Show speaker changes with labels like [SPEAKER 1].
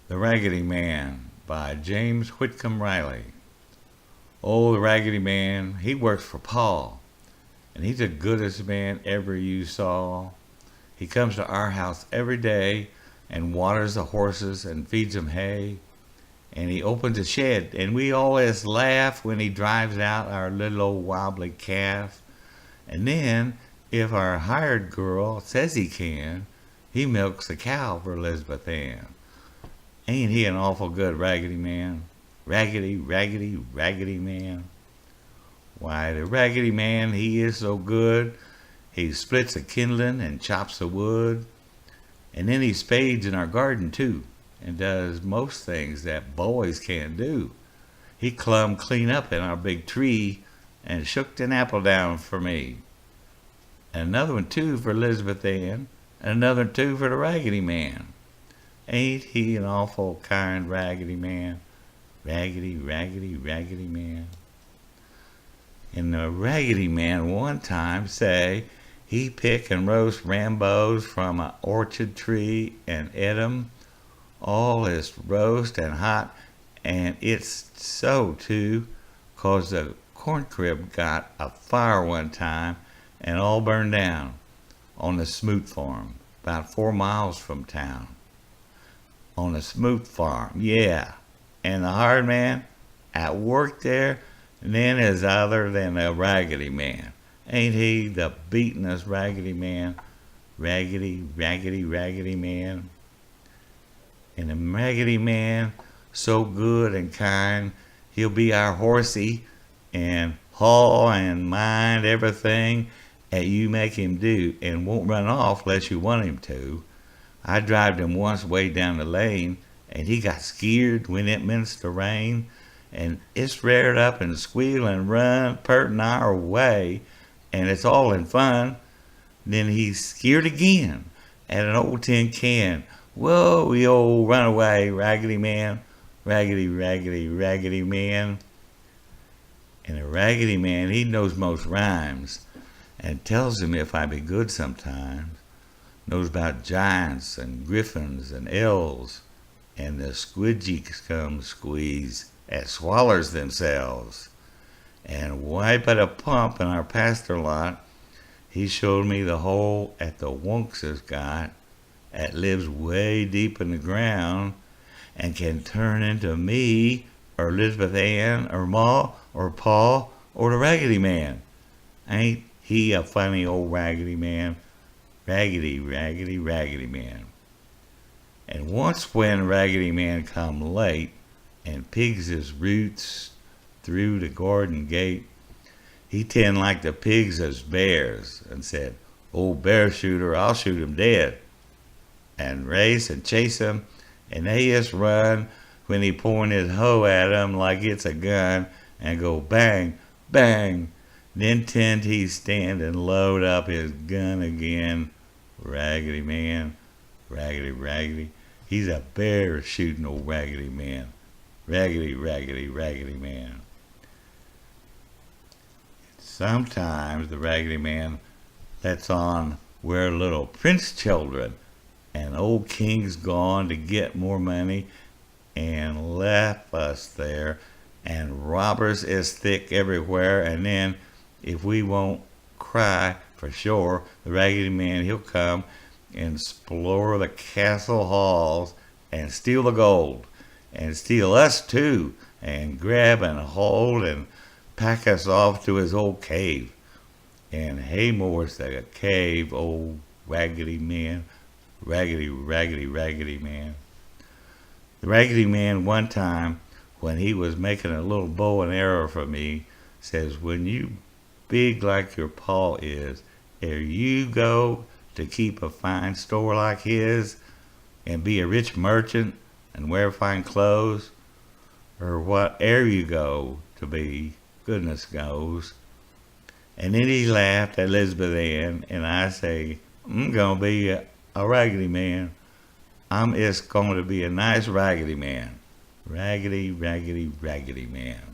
[SPEAKER 1] The Raggedy Man by James Whitcomb Riley. Oh, the Raggedy Man, he works for Paul, and he's the goodest man ever you saw. He comes to our house every day and waters the horses and feeds them hay. And he opens a shed, and we always laugh when he drives out our little old wobbly calf. And then, if our hired girl says he can, he milks a cow for Elizabeth Ann. Ain't he an awful good Raggedy Man? Raggedy, raggedy, raggedy man. Why, the Raggedy Man, he is so good. He splits the kindling and chops the wood. And then he spades in our garden, too, and does most things that boys can't do. He clumb clean up in our big tree and shook an apple down for me. And another one, too, for Elizabeth Ann, and another one, too, for the Raggedy Man. Ain't he an awful kind Raggedy Man? Raggedy, raggedy, raggedy man. And the Raggedy Man one time say he pick and roast Rambos from an orchard tree and eat 'em. All is roast and hot, and it's so too, 'cause the corn crib got a fire one time and all burned down on the Smoot farm, about 4 miles from town. On the Smoot farm, yeah. And the hard man at work there, and then is other than a Raggedy Man. Ain't he the beatin'est Raggedy Man? Raggedy, raggedy, raggedy man. And the Raggedy Man, so good and kind, he'll be our horsey and haul and mind everything that you make him do, and won't run off unless you want him to. I drived him once way down the lane, and he got skeered when it commenced to rain, and it's reared up and squeal and run pert an hour away, and it's all in fun. Then he's skeered again at an old tin can. Whoa, you old runaway Raggedy Man, raggedy, raggedy, raggedy man. And the Raggedy Man, he knows most rhymes, and tells him if I be good sometimes. Knows about giants and griffins and elves, and the squidgy scum squeeze that swallers themselves. And wipe at a pump in our pasture lot, he showed me the hole at the Wonks has got, that lives way deep in the ground, and can turn into me, or Elizabeth Ann, or Ma, or Pa, or the Raggedy Man. Ain't he a funny old Raggedy Man? Raggedy, raggedy, raggedy man. And once when Raggedy Man come late and pigs his roots through the garden gate, he tend like the pigs as bears and said, "Old bear shooter, I'll shoot him dead." And race and chase him, and they just run when he point his hoe at 'em like it's a gun and go bang, bang. Then tend he stand and load up his gun again. Raggedy Man, raggedy, raggedy. He's a bear shooting old Raggedy Man. Raggedy, raggedy, raggedy man. Sometimes the Raggedy Man lets on we're little prince children, and old king's gone to get more money and left us there, and robbers is thick everywhere, and then if we won't cry for sure, the Raggedy Man, he'll come and explore the castle halls and steal the gold and steal us too and grab and hold and pack us off to his old cave. And Haymore's the cave, old Raggedy Man, raggedy, raggedy, raggedy man. The Raggedy Man one time, when he was making a little bow and arrow for me, says, "When you big like your paw is, ere you go to keep a fine store like his, and be a rich merchant, and wear fine clothes, or whate'er you go to be, goodness knows." And then he laughed at Elizabeth Ann, and I say, "I'm gonna be a Raggedy Man. I'm just gonna be a nice Raggedy Man. Raggedy, raggedy, raggedy man."